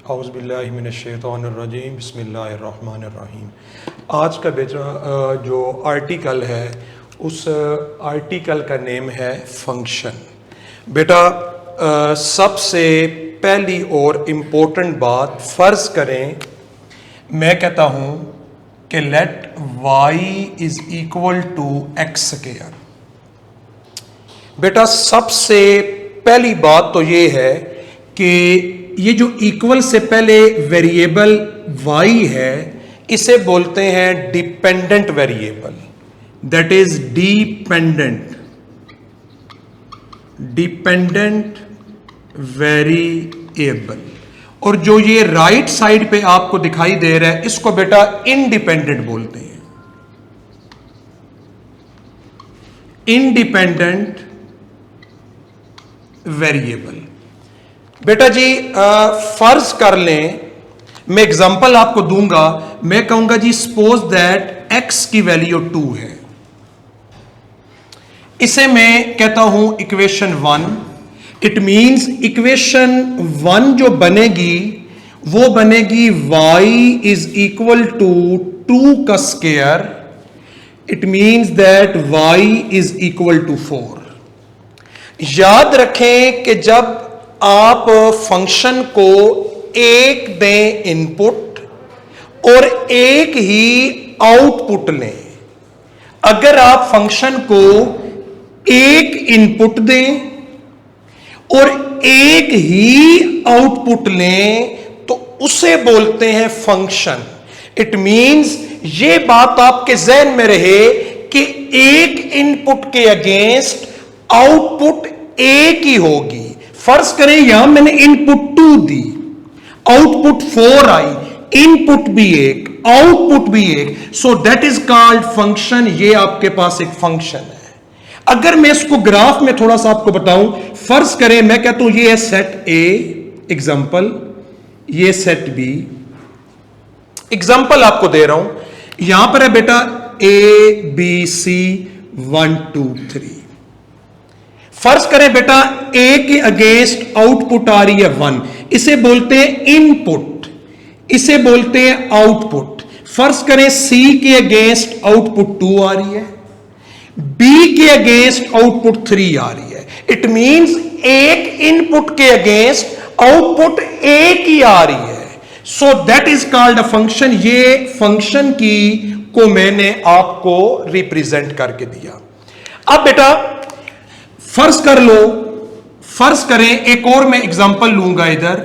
औज़ुबिल्लाहि मिनश्शैतानिर्रजीम बिस्मिल्लाहिर्रहमानिर्रहीम। आज का बेटा जो आर्टिकल है उस आर्टिकल का नेम है फंक्शन। बेटा सबसे पहली और इम्पोर्टेंट बात, फ़र्ज़ करें मैं कहता हूँ कि let y is equal to x square. बेटा सबसे पहली बात तो ये है कि ये जो इक्वल से पहले वेरिएबल y है इसे बोलते हैं dependent variable, that is dependent variable. और जो ये राइट साइड पे आपको दिखाई दे रहा है इसको बेटा इंडिपेंडेंट बोलते हैं, इंडिपेंडेंट वेरिएबल। बेटा जी फर्ज कर लें, मैं एग्जांपल आपको दूंगा, मैं कहूंगा जी सपोज दैट x की वैल्यू 2 है, इसे मैं कहता हूं इक्वेशन 1। इट मींस इक्वेशन 1 जो बनेगी वो बनेगी y इज इक्वल टू 2 का square. It means that y is equal to 4। याद रखें कि जब आप फंक्शन को एक दें इनपुट और एक ही आउटपुट लें, अगर आप फंक्शन को एक इनपुट दें और एक ही आउटपुट लें तो उसे बोलते हैं फंक्शन। इट मींस ये बात आपके जहन में रहे कि एक इनपुट के अगेंस्ट आउटपुट एक ही होगी। फर्ज करें यहां मैंने इनपुट 2 दी, आउटपुट 4 आई, इनपुट भी एक आउटपुट भी एक, so that is called function. ये आपके पास एक फंक्शन है। अगर मैं इसको ग्राफ में थोड़ा सा आपको बताऊं, फर्ज करें मैं कहता हूं ये है सेट ए एग्जांपल, ये सेट बी एग्जांपल आपको दे रहा हूं। यहां पर है बेटा ए बी सी 1 2 3। फर्ज करें बेटा ए के अगेंस्ट आउटपुट आ रही है 1, इसे बोलते हैं इनपुट, इसे बोलते हैं आउटपुट। फर्ज करें सी के अगेंस्ट आउटपुट 2 आ रही है, बी के अगेंस्ट आउटपुट 3 आ रही है। इट मींस एक इनपुट के अगेंस्ट आउटपुट एक ही आ रही है, so that is called a function. ये फंक्शन की को मैंने आपको रिप्रेजेंट करके दिया। अब बेटा फर्ज कर लो, फर्ज करें एक और मैं एग्जांपल लूंगा इधर,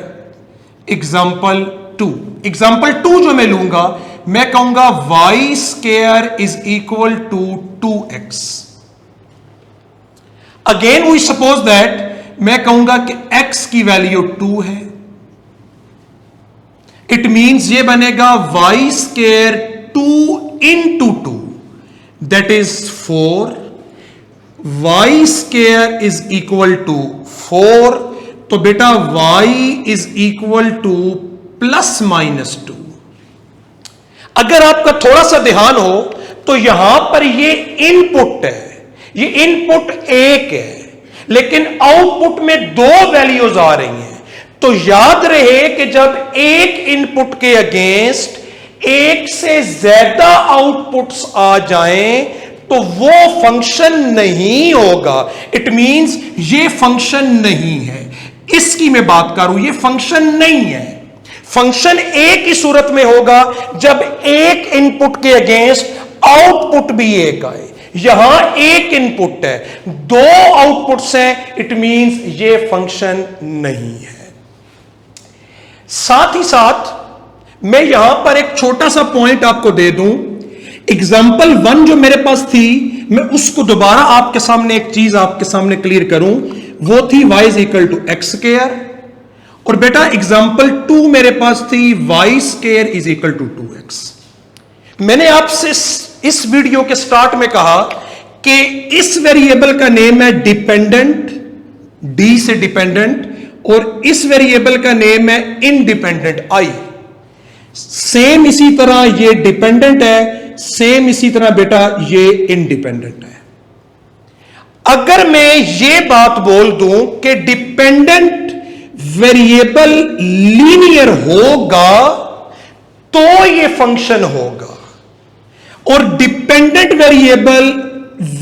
एग्जांपल 2। एग्जांपल 2 जो मैं लूंगा मैं कहूंगा y square is equal to 2x। Again we suppose that मैं कहूंगा कि x की वैल्यू 2 है। इट मींस ये बनेगा y square 2 into 2 that is 4। y square is equal to 4, तो बेटा y is equal to plus minus 2। अगर आपका थोड़ा सा ध्यान हो तो यहां पर ये इनपुट है, ये इनपुट एक है लेकिन आउटपुट में 2 वैल्यूज आ रही हैं। तो याद रहे कि जब एक इनपुट के अगेंस्ट एक से ज्यादा आउटपुट्स आ जाएं तो वो फंक्शन नहीं होगा। इट मींस ये फंक्शन नहीं है, इसकी मैं बात करूं, ये फंक्शन नहीं है। फंक्शन एक ही सूरत में होगा जब एक इनपुट के अगेंस्ट आउटपुट भी एक आए। यहां एक इनपुट है, 2 आउटपुट्स हैं, इट मींस ये फंक्शन नहीं है। साथ ही साथ मैं यहां पर एक छोटा सा पॉइंट आपको दे दूं। एग्जाम्पल 1 जो मेरे पास थी मैं उसको दोबारा आपके सामने एक चीज आपके सामने क्लियर करूं, वो थी y is equal to x square. और बेटा एग्जाम्पल 2 मेरे पास थी y square is equal to 2x। मैंने आपसे इस वीडियो के स्टार्ट में कहा कि इस वेरिएबल का नेम है डिपेंडेंट, डी से डिपेंडेंट, और इस वेरिएबल का नेम है इंडिपेंडेंट, आई। सेम इसी तरह ये डिपेंडेंट है, सेम इसी तरह बेटा ये इंडिपेंडेंट है। अगर मैं ये बात बोल दूं कि डिपेंडेंट वेरिएबल लीनियर होगा तो ये फंक्शन होगा, और डिपेंडेंट वेरिएबल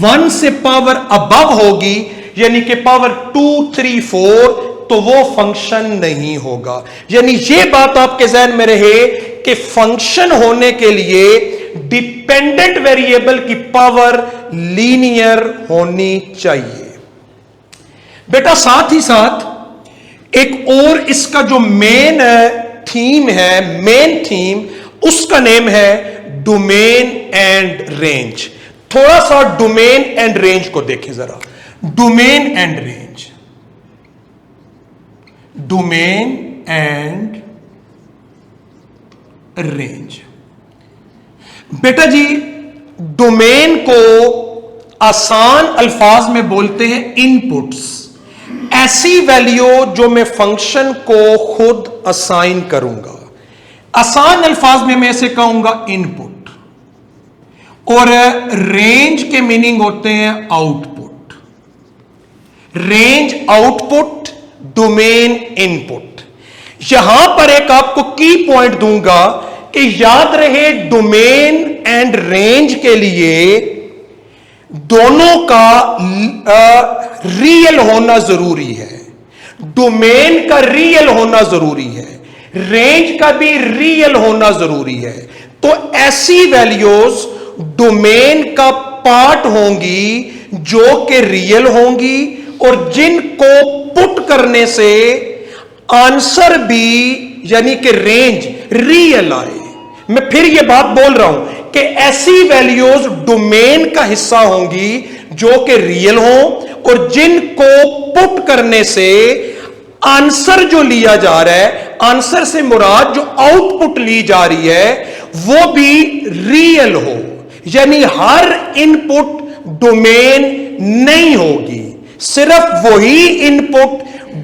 1 से पावर अबव होगी, यानी कि पावर 2, 3, 4, तो वो फंक्शन नहीं होगा। यानी ये बात आपके जहन में रहे कि फंक्शन होने के लिए डिपेंडेंट वेरिएबल की पावर लीनियर होनी चाहिए। बेटा साथ ही साथ एक और इसका जो मेन थीम है, मेन थीम, उसका नेम है डोमेन एंड रेंज। थोड़ा सा डोमेन एंड रेंज को देखें जरा। Domain and range, domain and range. बेटा जी, डोमेन को आसान अल्फाज में बोलते हैं इनपुट्स, ऐसी वैल्यू जो मैं फंक्शन को खुद असाइन करूंगा। आसान अल्फाज में मैं इसे कहूंगा इनपुट, और रेंज के मीनिंग होते हैं output. Range output, domain input. यहां पर एक आपको की पॉइंट दूंगा कि याद रहे डोमेन एंड रेंज के लिए दोनों का रियल होना जरूरी है। डोमेन का रियल होना जरूरी है, रेंज का भी रियल होना जरूरी है। तो ऐसी वैल्यूज डोमेन का पार्ट होंगी जो कि रियल होंगी, और जिनको पुट करने से आंसर भी यानी कि रेंज रियल आए। मैं फिर यह बात बोल रहा हूं कि ऐसी वैल्यूज डोमेन का हिस्सा होंगी जो कि रियल हो, और जिनको पुट करने से आंसर जो लिया जा रहा है, आंसर से मुराद जो आउटपुट ली जा रही है, वो भी रियल हो। यानी हर इनपुट डोमेन नहीं होगी, सिर्फ वही इनपुट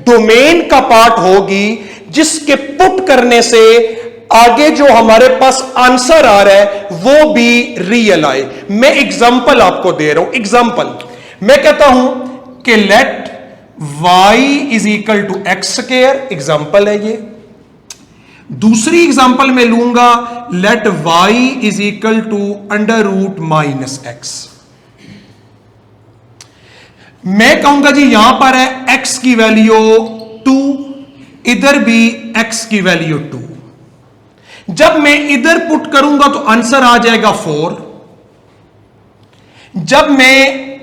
डोमेन का पार्ट होगी जिसके पुट करने से आगे जो हमारे पास आंसर आ रहा है वो भी रियल आए। मैं एग्जांपल आपको दे रहा हूं। एग्जांपल मैं कहता हूं कि let y is equal to x square, example है ये। दूसरी एग्जांपल में लूंगा let y is equal to under root minus x. मैं कहूंगा जी यहां पर है x की वैल्यू 2, इधर भी x की वैल्यू 2। जब मैं इधर पुट करूंगा तो आंसर आ जाएगा 4। जब मैं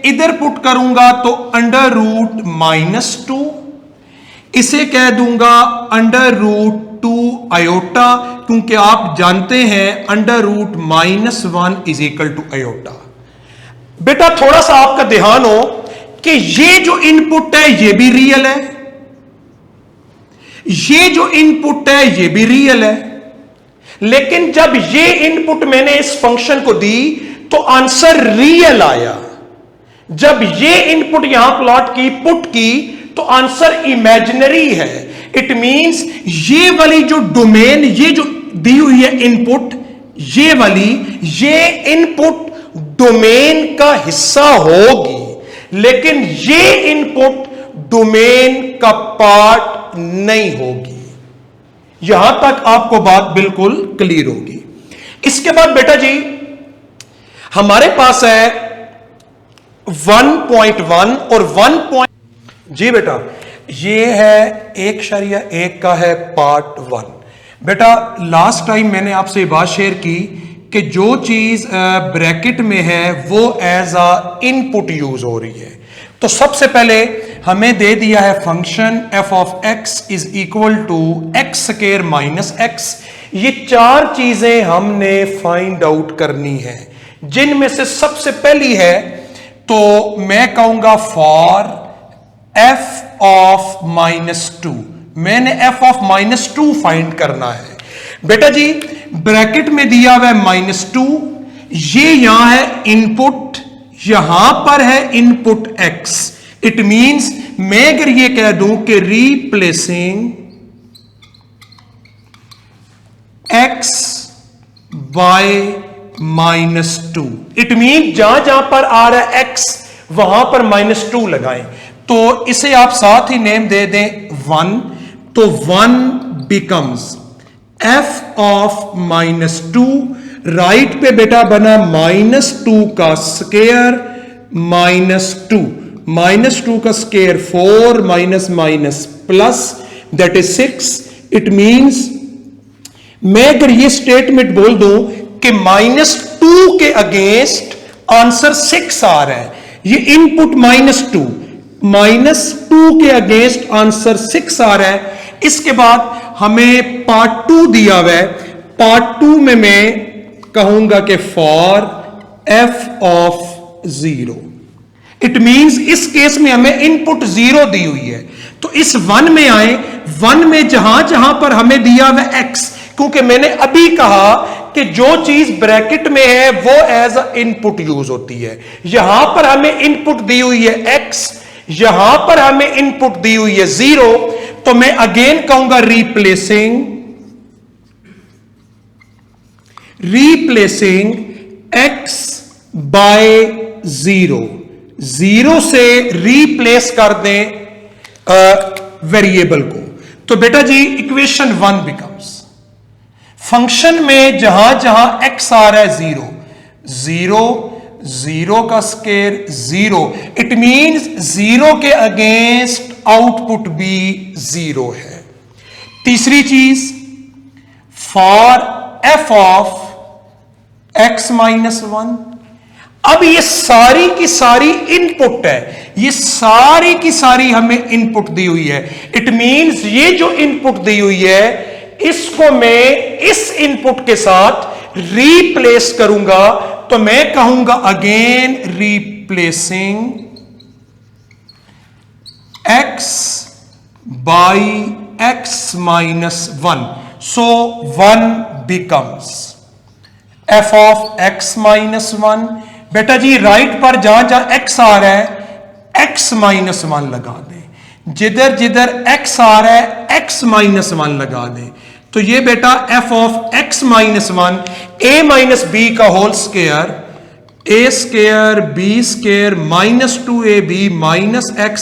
इधर पुट करूंगा तो अंडर रूट माइनस 2, इसे कह दूंगा अंडर रूट 2 आयोटा, क्योंकि आप जानते हैं under root -1 is equal to iota. बेटा थोड़ा सा आपका ध्यान हो कि ये जो इनपुट है ये भी रियल है, ये जो इनपुट है ये भी रियल है, लेकिन जब ये इनपुट मैंने इस फंक्शन को दी तो आंसर रियल आया। जब ये इनपुट यहां प्लॉट की, पुट की, तो आंसर इमेजिनरी है। इट मींस ये वाली जो डोमेन, ये जो दी हुई है इनपुट, ये वाली, ये इनपुट डोमेन का हिस्सा होगी, लेकिन ये इनपुट डोमेन का पार्ट नहीं होगी। यहां तक आपको बात बिल्कुल क्लियर होगी। इसके बाद बेटा जी हमारे पास है 1.1 और 1. जी बेटा ये है 1.1 का है पार्ट 1। बेटा लास्ट टाइम मैंने आपसे बात शेयर की कि जो चीज ब्रैकेट में है वो एज अ इनपुट यूज हो रही है। तो सबसे पहले हमें दे दिया है function f of x is equal to x square minus x. ये चार चीजें हमने फाइंड आउट करनी है, जिनमें से सबसे पहली है तो मैं कहूंगा फॉर f ऑफ -2। मैंने f ऑफ -2 फाइंड करना है। बेटा जी ब्रैकेट में दिया हुआ है -2, ये यहां है इनपुट, यहां पर है इनपुट x। इट मींस मैं अगर ये कह दूं कि रीप्लेसिंग x बाय -2, इट मीन जहां जहां पर आ रहा है x वहां पर -2 लगाएं। तो इसे आप साथ ही नेम दे दें 1, तो 1 बिकम्स f ऑफ -2, राइट पे बेटा बना -2 का स्केयर -2 का square 4 minus minus plus that is 6। It means मैं अगर ये स्टेटमेंट बोल दूं कि -2 के अगेंस्ट आंसर 6 आ रहा है, ये इनपुट -2 के अगेंस्ट आंसर 6 आ रहा है। इसके बाद हमें पार्ट 2 दिया हुआ है, पार्ट 2 में मैं कहूंगा कि for f of 0। It means इस केस में हमें इनपुट 0 दी हुई है, तो इस 1 में आए, 1 में जहां जहां पर हमें दिया हुआ x, क्योंकि मैंने अभी कहा कि जो चीज ब्रैकेट में है वो एज अ इनपुट यूज होती है। यहां पर हमें इनपुट दी हुई है x, यहां पर हमें इनपुट दी हुई है 0, तो मैं अगेन कहूंगा रिप्लेसिंग x बाय 0 से रिप्लेस कर दें वेरिएबल को। तो बेटा जी इक्वेशन 1 बिकम्स, फंक्शन में जहां जहां x आ रहा है 0 का स्केयर 0, इट मींस 0 के अगेंस्ट आउटपुट भी 0 है। तीसरी चीज फॉर f ऑफ x -1, अब ये सारी की सारी इनपुट है, ये सारी की सारी हमें इनपुट दी हुई है। इट मींस ये जो इनपुट दी हुई है इसको मैं इस इनपुट के साथ रिप्लेस करूंगा, तो मैं कहूंगा again replacing x by x -1, so 1 becomes f of x -1। बेटा जी राइट पर जहां जहां x आ रहा है x -1 लगा दें, जिधर जिधर x आ रहा है x -1 लगा दें। तो ये बेटा f of x -1 a minus b का whole square, a square b square -2ab minus x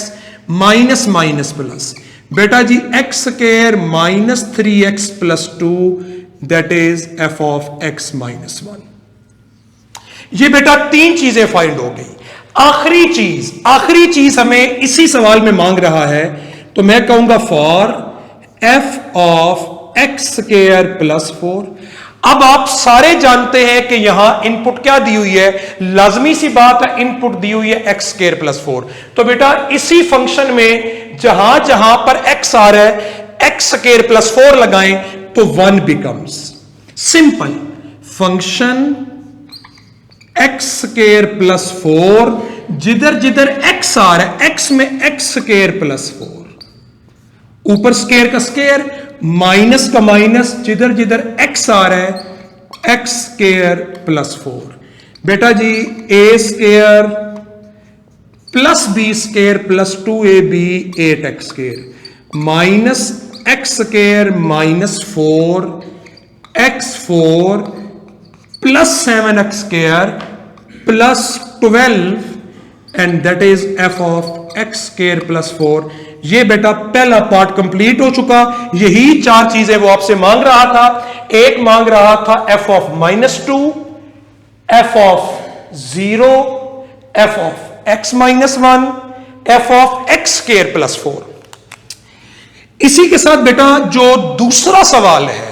minus minus plus, बेटा जी x square -3x plus 2, that is f of x -1। ये बेटा 3 चीजें फाइंड हो गई। आखिरी चीज हमें इसी सवाल में मांग रहा है, तो मैं कहूंगा for f of x square plus 4। अब आप सारे जानते हैं कि यहां इनपुट क्या दी हुई है, लाजमी सी बात है इनपुट दी हुई है x स्क्वायर प्लस 4। तो बेटा इसी फंक्शन में जहां जहां पर x आ रहा है x स्क्वायर प्लस 4 लगाएं तो 1 becomes simple function x square plus 4, जिधर जिधर x आ रहा है x में x स्क्वायर प्लस 4, ऊपर स्क्वायर का स्क्वायर माइनस का माइनस, जिधर जिधर x आ रहा है x स्क्वायर प्लस 4। बेटा जी a square plus b square plus 2ab 8x square minus x square minus 4x4 plus 7x square plus 12 and that is f of x square plus 4। ये बेटा पहला part complete हो चुका। यही 4 चीजें वो आपसे मांग रहा था। एक मांग रहा था f of -2, f of 0, f of x -1, f of x square plus 4। इसी के साथ बेटा जो दूसरा सवाल है,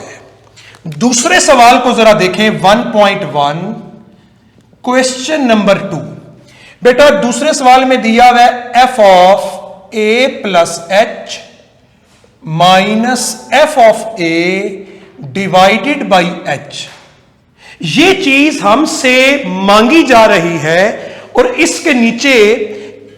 दूसरे सवाल को जरा देखें 1.1 क्वेश्चन नंबर 2। बेटा दूसरे सवाल में दिया हुआ है f of a plus h minus f of a divided by h। ये चीज हमसे मांगी जा रही है और इसके नीचे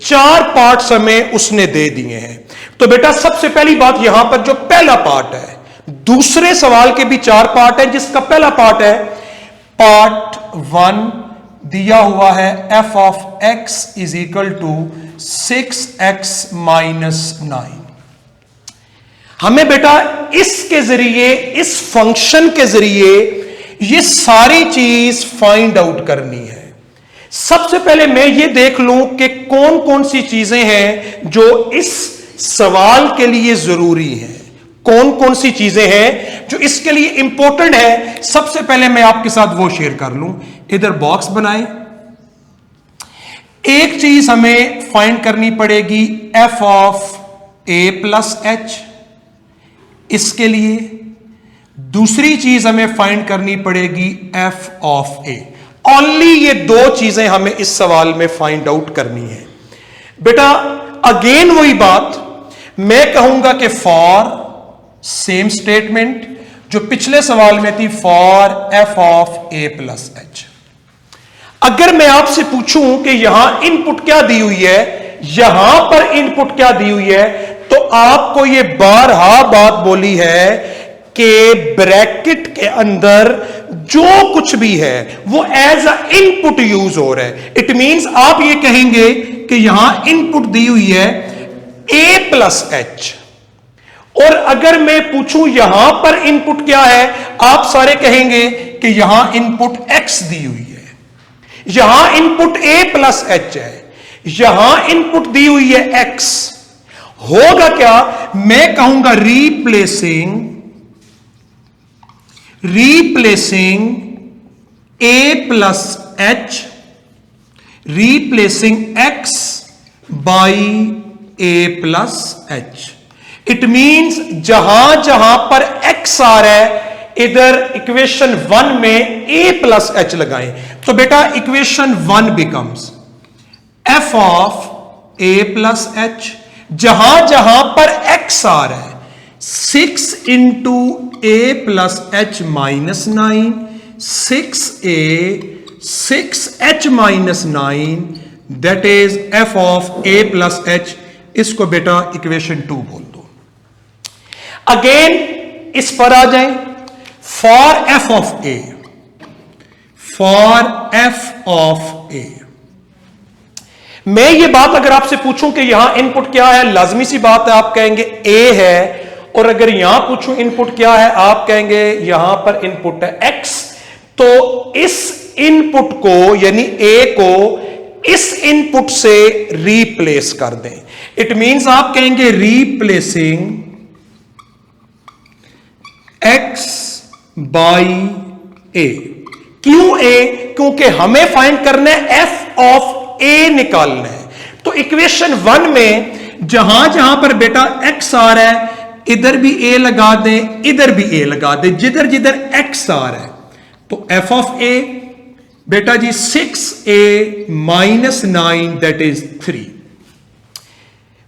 4 पार्ट्स हमें उसने दे दिए हैं। तो बेटा सबसे पहली बात यहां पर जो पहला पार्ट है, दूसरे सवाल के भी 4 पार्ट है, जिसका पहला पार्ट है पार्ट 1 दिया हुआ है f of x is equal to 6x minus 9। हमें बेटा इसके जरिए, इस फंक्शन के जरिए ये सारी चीज फाइंड आउट करनी है। सबसे पहले मैं ये देख लूं कि कौन कौन सी चीजें हैं जो इस सवाल के लिए जरूरी हैं। कौन कौन सी चीजें हैं जो इसके लिए इंपॉर्टेंट है, सबसे पहले मैं आपके साथ वो शेयर कर लूं। इधर बॉक्स बनाएं। एक चीज हमें फाइंड करनी पड़ेगी F of A plus H, इसके लिए दूसरी चीज हमें फाइंड करनी पड़ेगी एफ ऑफ ए। ओनली ये दो चीजें हमें इस सवाल में फाइंड आउट करनी है। बेटा अगेन वही बात, मैं कहूंगा कि फॉर सेम स्टेटमेंट जो पिछले सवाल में थी, for f of A plus H. अगर मैं आपसे पूछूं कि यहां इनपुट क्या दी हुई है, यहां पर इनपुट क्या दी हुई है, तो आपको यह बारहा बात बोली है कि ब्रैकेट के अंदर जो कुछ भी है वो एज अ इनपुट यूज हो रहा है। इट मींस आप ये कहेंगे कि यहां इनपुट दी हुई है ए प्लस एच, और अगर मैं पूछूं यहां पर इनपुट क्या है, आप सारे कहेंगे कि यहां इनपुट एक्स दी हुई है, यहां इनपुट ए प्लस एच है, यहां इनपुट दी हुई है एक्स। होगा क्या, मैं कहूंगा replacing a plus h, replacing x by a plus h. It means जहां जहां पर एक्स आ रहा है, इधर इक्वेशन 1 में ए प्लस एच लगाएं, तो बेटा equation 1 becomes F of A plus H. जहां जहां पर एक्स आ रहा है, 6 into A plus H minus 9, 6h minus 9, that is F of A plus H. इसको बेटा इक्वेशन 2 बोल दो। अगेन इस पर आ जाएं, for f of a, for f of a. मैं ये बात अगर आपसे पूछूं कि यहां इनपुट क्या है, लाजमी सी बात है आप कहेंगे ए है, और अगर यहां पूछूं इनपुट क्या है, आप कहेंगे यहां पर इनपुट है एक्स। तो इस इनपुट को यानी ए को इस इनपुट से रिप्लेस कर दें। इट मींस आप कहेंगे रिप्लेसिंग एक्स बाई ए। क्यों ए? क्योंकि हमें फाइंड करना है एफ ऑफ ए निकालना है। तो इक्वेशन 1 में जहां जहां पर बेटा एक्स आ रहा है, इधर भी ए लगा दें, इधर भी ए लगा दें, जिधर जिधर एक्स आ रहा है। तो एफ ऑफ ए बेटा जी 6a minus 9, that is 3।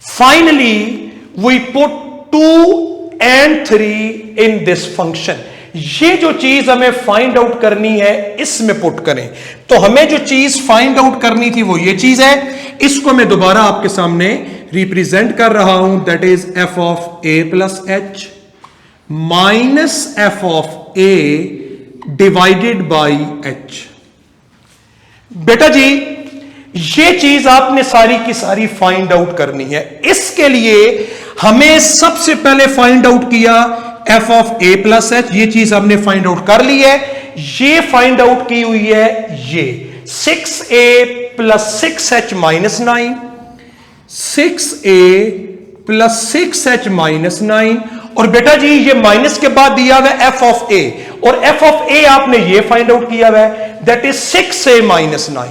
Finally we put 2 and 3 in this function. ये जो चीज हमें फाइंड आउट करनी है इसमें पुट करें। तो हमें जो चीज फाइंड आउट करनी थी वो ये चीज है। इसको मैं दोबारा आपके सामने रिप्रेजेंट कर रहा हूं, that is F of A plus H minus F of A divided by H. बेटा जी ये चीज आपने सारी की सारी फाइंड आउट करनी है। इसके लिए हमें सबसे पहले फाइंड आउट किया F of A plus H, ये चीज हमने फाइंड आउट कर ली है। ये फाइंड आउट की हुई है ये 6a plus 6h minus 9, 6a plus 6h minus 9। और बेटा जी ये माइनस के बाद दिया हुआ है एफ ऑफ ए, और एफ ऑफ ए आपने ये फाइंड आउट किया हुआ है, दैट इज 6a माइनस 9।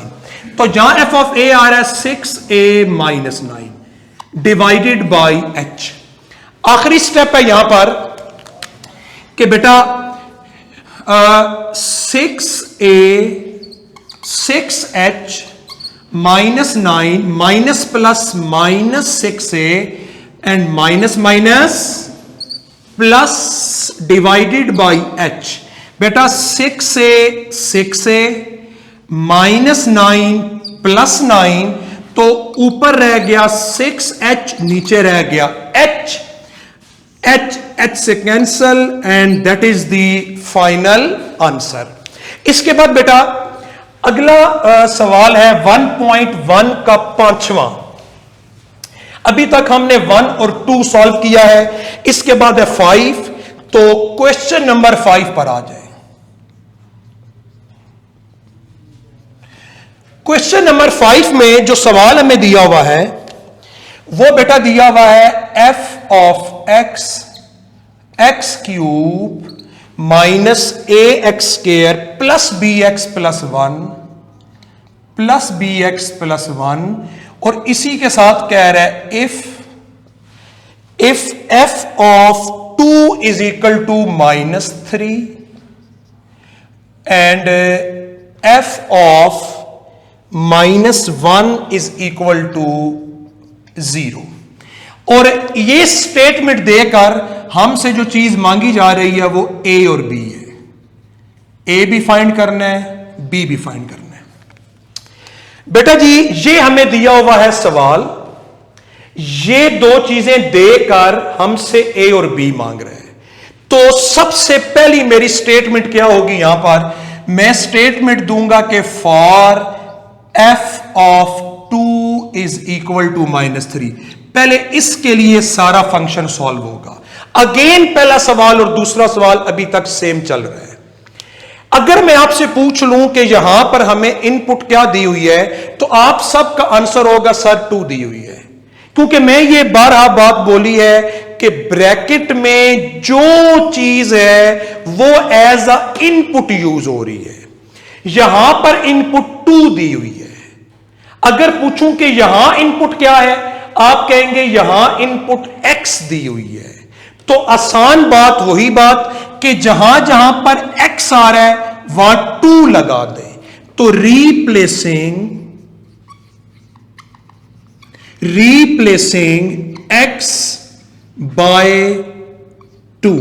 तो जहां एफ ऑफ ए आ रहा है 6a minus 9 divided by H. आखिरी स्टेप है यहां पर कि बेटा 6h minus 9 minus plus minus 6a and minus minus plus divided by H. बेटा 6a माइनस 9 प्लस 9, तो ऊपर रह गया 6h, नीचे रह गया h, h से cancel, and that is the final answer. इसके बाद बेटा अगला सवाल है 1.1 का 5वां। अभी तक हमने 1 और 2 सॉल्व किया है, इसके बाद है 5। तो क्वेश्चन नंबर 5 पर आ जाए। क्वेश्चन नंबर 5 में जो सवाल हमें दिया हुआ है वो बेटा दिया हुआ है f of x x cube minus a x square plus b x plus one और इसी के साथ कह रहा है if f of 2 is equal to -3 and f of -1 is equal to 0। और ये स्टेटमेंट देकर हमसे जो चीज मांगी जा रही है वो ए और बी है। ए भी फाइंड करना है, बी भी फाइंड करना है। बेटा जी ये हमें दिया हुआ है सवाल, ये दो चीजें देकर हमसे ए और बी मांग रहे हैं। तो सबसे पहली मेरी स्टेटमेंट क्या होगी? यहां पर मैं स्टेटमेंट दूंगा कि for f of 2 is equal to -3। पहले इसके लिए सारा फंक्शन सॉल्व होगा। अगेन पहला सवाल और दूसरा सवाल अभी तक सेम चल रहा है। अगर मैं आपसे पूछ लूं कि यहां पर हमें इनपुट क्या दी हुई है, तो आप सबका आंसर होगा सर 2 दी हुई है, क्योंकि मैं ये बारहा बात बोली है कि ब्रैकेट में जो चीज है वो एज अ इनपुट यूज हो रही है। यहां पर इनपुट 2 दी हुई है। अगर पूछूं कि यहां इनपुट क्या है, आप कहेंगे यहां इनपुट x दी हुई है। तो आसान बात वही बात कि जहां जहां पर x आ रहा है वहां 2 लगा दें। तो रीप्लेसिंग x बाय 2,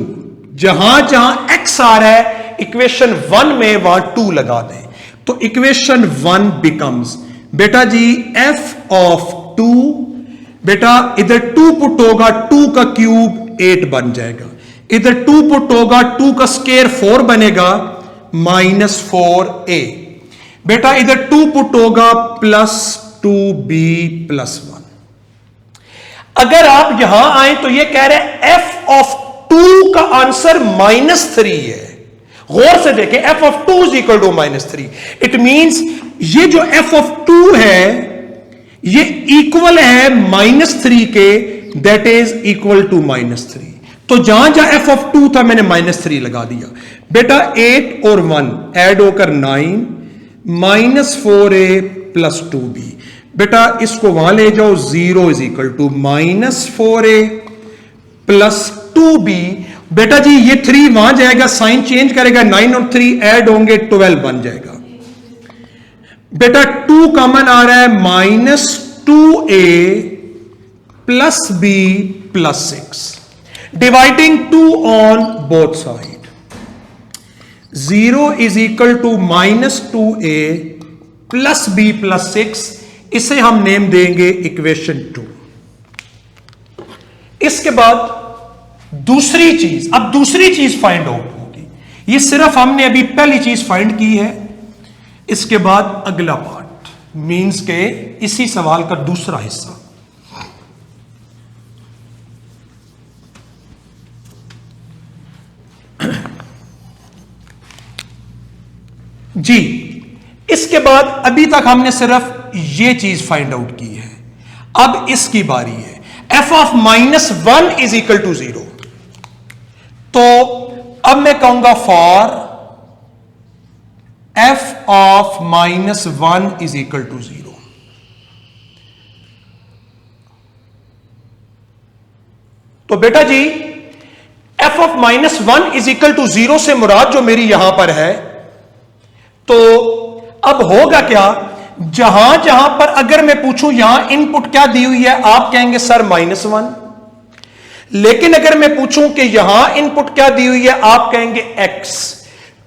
जहां जहां x आ रहा है इक्वेशन 1 में वहां 2 लगा दें। तो इक्वेशन 1 बिकम्स बेटा जी f ऑफ 2, बेटा इधर 2 पुट होगा, 2 का क्यूब 8 बन जाएगा। इधर 2 पुट होगा, 2 का स्क्वायर 4 बनेगा -4a। बेटा इधर 2 पुट होगा +2b + 1। अगर आप यहां आए तो ये कह रहे हैं f ऑफ 2 का आंसर -3 है। गौर से देखें, f of 2 is equal to -3। It means ये जो f ऑफ 2 है ये इक्वल है -3 के, दैट इज इक्वल टू -3। तो जहां जहां f ऑफ 2 था मैंने -3 लगा दिया। बेटा 8 और 1 ऐड होकर 9 -4a + 2b। बेटा इसको वहां ले जाओ, 0 is equal to -4a + 2b। बेटा जी ये 3 वहां जाएगा, साइन चेंज करेगा, 9 और 3 ऐड होंगे 12 बन जाएगा। बेटा 2 कॉमन आ रहा है, -2a + b + 6। Dividing 2 on both side, 0 is equal to -2a + b + 6। इसे हम नेम देंगे इक्वेशन 2। इसके बाद दूसरी चीज, अब दूसरी चीज फाइंड आउट होगी। ये सिर्फ हमने अभी पहली चीज फाइंड की है। इसके बाद अगला पार्ट मींस के इसी सवाल का दूसरा हिस्सा। जी इसके बाद अभी तक हमने सिर्फ ये चीज फाइंड आउट की है। अब इसकी बारी है। f of -1 is equal to 0। तो अब मैं कहूंगा for f of -1 is equal to 0। तो बेटा जी f of -1 is equal to 0 से मुराद जो मेरी यहां पर है, तो अब होगा क्या? जहां जहां पर अगर मैं पूछूं यहां इनपुट क्या दी हुई है, आप कहेंगे सर -1। लेकिन अगर मैं पूछूं कि यहां इनपुट क्या दी हुई है, आप कहेंगे x।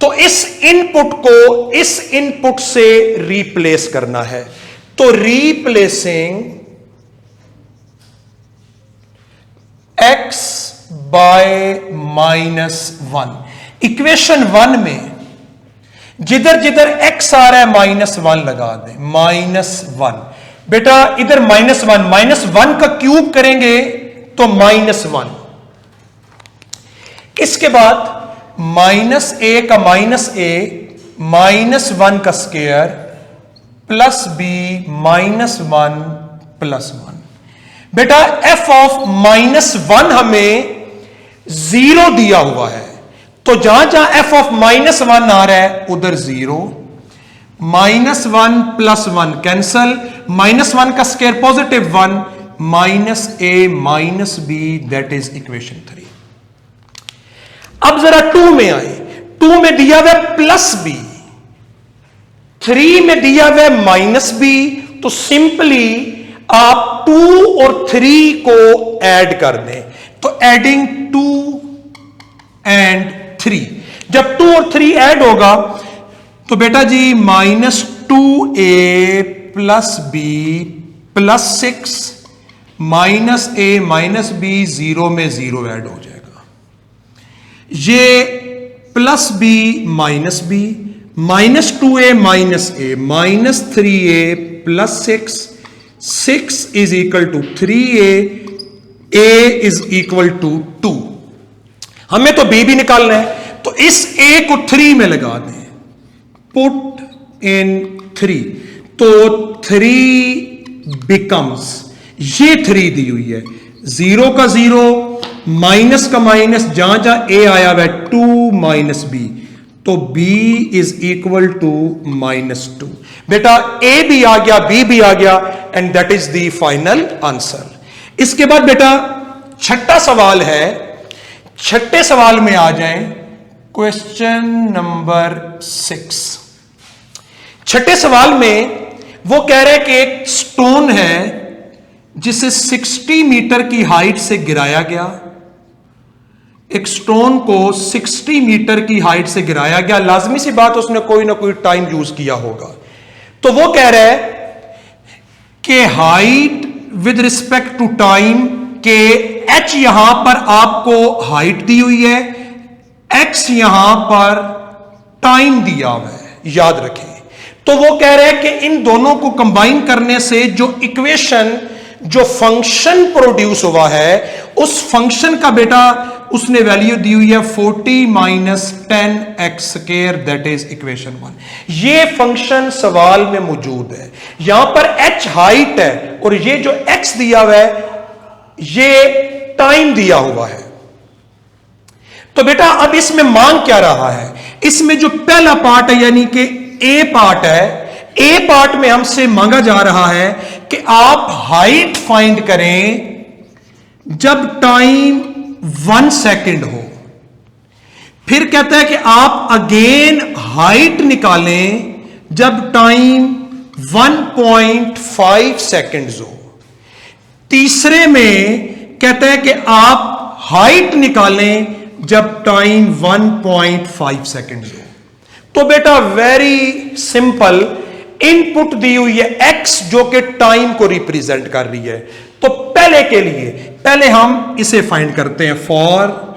तो इस इनपुट को इस इनपुट से रिप्लेस करना है। तो रिप्लेसिंग x बाय -1, इक्वेशन 1 में जिधर जिधर x आ रहा है -1 लगा दें, -1। बेटा इधर -1 का क्यूब करेंगे तो -1। इसके बाद -a का -a -1 का स्क्वायर +b -1 + 1। बेटा f ऑफ -1 हमें 0 दिया हुआ है, तो जहां जहां f ऑफ -1 आ रहा है उधर 0, -1 + 1 कैंसल, -1 का square positive 1, -a - b, that is equation 3। अब जरा 2 में आए, 2 में दिया हुआ +b, 3 में दिया हुआ -b, तो सिंपली आप 2 और 3 को ऐड कर दें, तो एडिंग 2 एंड 3, जब 2 और 3 ऐड होगा तो बेटा जी -2a + b + 6 -a - b, 0 में 0 ऐड हो जाएगा, ये +b - b, -2a - a, -3a + 6, 6 = 3a, a = 2। हमें तो b भी निकालना है, तो इस a को 3 में लगा दें, पुट इन 3, तो 3 बिकम्स, ये 3 दी हुई है, 0 का 0, माइनस का माइनस, जहां जहां a आया हुआ है 2 - b, तो b = -2। बेटा a भी आ गया, b भी आ गया, and that is the final answer. इसके बाद बेटा छठा सवाल है, छठे सवाल में आ जाएं, क्वेश्चन नंबर 6। छठे सवाल में वो कह रहे हैं कि एक स्टोन है जिसे 60 मीटर की हाइट से गिराया गया, एक स्टोन को 60 मीटर की हाइट से गिराया गया, लाजमी सी बात उसने कोई ना कोई टाइम यूज किया होगा, तो वो कह रहा है कि height with respect to time के h यहां पर आपको हाइट दी हुई है, x यहां पर टाइम दिया हुआ है, याद रखें। तो वो कह रहे हैं कि इन दोनों को कंबाइन करने से जो इक्वेशन, जो फंक्शन प्रोड्यूस हुआ है, उस फंक्शन का बेटा उसने वैल्यू दी हुई है 40 - 10x², दैट इज इक्वेशन 1। ये फंक्शन सवाल में मौजूद है, यहां पर h हाइट है और ये जो x दिया हुआ है ये टाइम दिया हुआ है। तो बेटा अब इसमें मांग क्या रहा है, इसमें जो पहला पार्ट है यानी कि ए पार्ट है, ए पार्ट में हमसे मांगा जा रहा है कि आप हाइट फाइंड करें जब टाइम 1 सेकंड हो, फिर कहता है कि आप अगेन हाइट निकालें जब टाइम 1.5 सेकंड्स हो, तीसरे में कहता है कि आप हाइट निकालें जब टाइम 1.5 सेकंड्स हो। तो बेटा वेरी सिंपल, इनपुट दी हुई है x जो कि टाइम को रिप्रेजेंट कर रही है, तो पहले के लिए पहले हम इसे फाइंड करते हैं, फॉर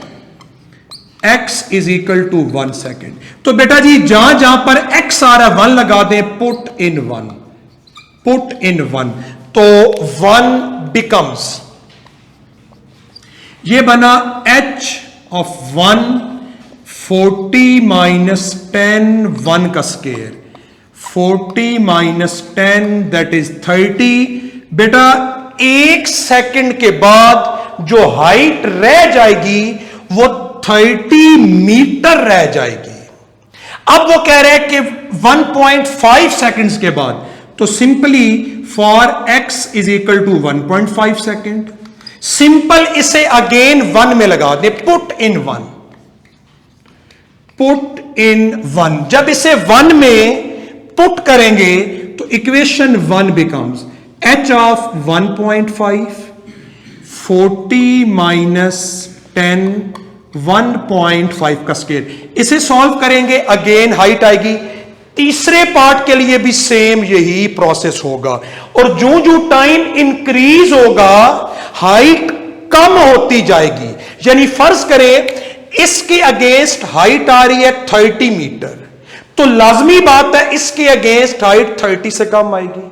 x = 1 सेकेंड। तो बेटा जी जहां जहां पर x आ रहा है 1 लगा दें, पुट इन 1, पुट इन 1, तो 1 बिकम्स, ये बना h ऑफ 1, 40 - 10, 1 का स्क्वायर, 40 - 10 दैट इज 30। बेटा 1 सेकंड के बाद जो हाइट रह जाएगी वो 30 मीटर रह जाएगी। अब वो कह रहे हैं कि 1.5 सेकंड्स के बाद, तो simply for x = 1.5 second, simple इसे अगेन 1 में लगा दे, पुट इन 1, पुट इन 1। जब इसे 1 में पुट करेंगे तो इक्वेशन 1 बिकम्स h ऑफ 1.5, 40 - 10, 1.5 का स्क्वायर। इसे सॉल्व करेंगे, अगेन हाइट आएगी। तीसरे पार्ट के लिए भी सेम यही प्रोसेस होगा, और जो जो टाइम इंक्रीज होगा हाइट कम होती जाएगी। यानी फर्ज करें इसके अगेंस्ट हाइट आ रही है 30 मीटर, तो लाजमी बात है इसके अगेंस्ट हाइट 30 से कम आएगी।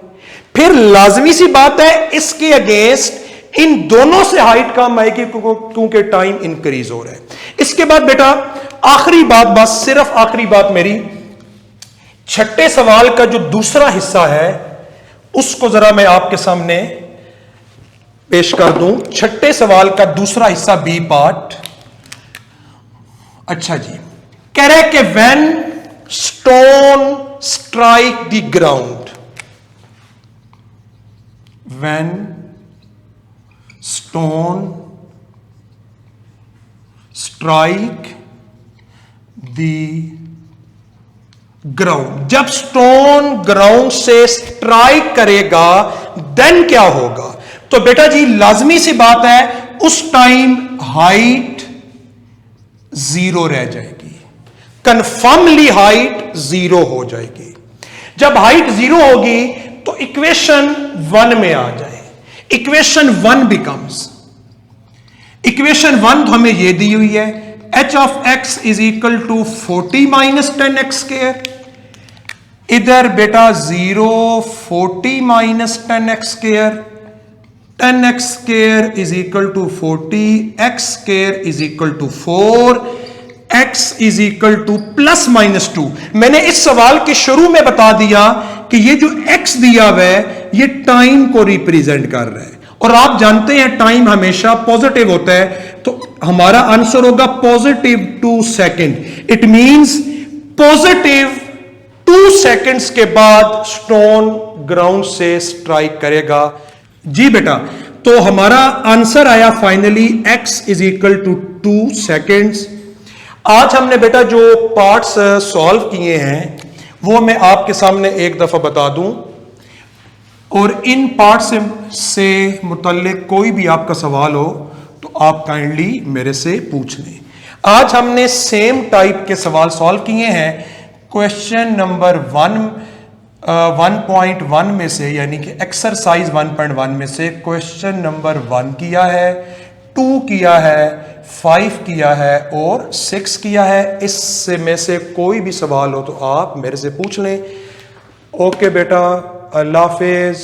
फिर लाजमी सी बात है इसके अगेंस्ट इन दोनों से हाइट कम आएगी क्योंकि टाइम इंक्रीज हो रहा है। इसके बाद बेटा आखिरी बात, बस सिर्फ आखिरी बात मेरी, छठे सवाल का जो दूसरा हिस्सा है उसको जरा मैं आपके सामने पेश कर दूं। छठे सवाल का दूसरा हिस्सा बी पार्ट, अच्छा जी, कह रहे कि when stone strike the ground, when stone strike the ground, जब स्टोन ग्राउंड से स्ट्राइक करेगा देन क्या होगा? तो बेटा जी लाजमी सी बात है, उस टाइम हाइट 0 रह जाएगी, कन्फर्मली हाइट 0 हो जाएगी। जब हाइट 0 होगी तो इक्वेशन 1 में आ जाए। इक्वेशन 1 बिकम्स, इक्वेशन 1 तो हमें यह दी हुई है, h of x is equal to 40 minus 10x square. इधर बेटा 0 40 minus 10x square, 10x square is equal to 40, x square is equal to 4, x is equal to plus minus 2। मैंने इस सवाल के शुरू में बता दिया कि ये जो x दिया हुआ है ये टाइम को रिप्रेजेंट कर रहा है, और आप जानते हैं टाइम हमेशा पॉजिटिव होता है, तो हमारा आंसर होगा positive 2 second. It means positive 2 seconds के बाद स्टोन ग्राउंड से स्ट्राइक करेगा। जी बेटा, तो हमारा आंसर आया finally x is equal to 2 seconds. आज हमने बेटा जो पार्ट्स सॉल्व किए हैं वो मैं आपके सामने एक दफा बता दूं, और इन पार्ट्स से मुतल्लिक कोई भी आपका सवाल हो तो आप काइंडली मेरे से पूछ लें। आज हमने सेम टाइप के सवाल सॉल्व किए हैं। क्वेश्चन नंबर 1.1 में से, यानी कि एक्सरसाइज 1.1 में से क्वेश्चन नंबर 1 किया है, 2 किया है, 5 किया है और 6 किया है। इससे में से कोई भी सवाल हो तो आप मेरे से पूछ लें। ओके बेटा, अल्लाह हाफिज़।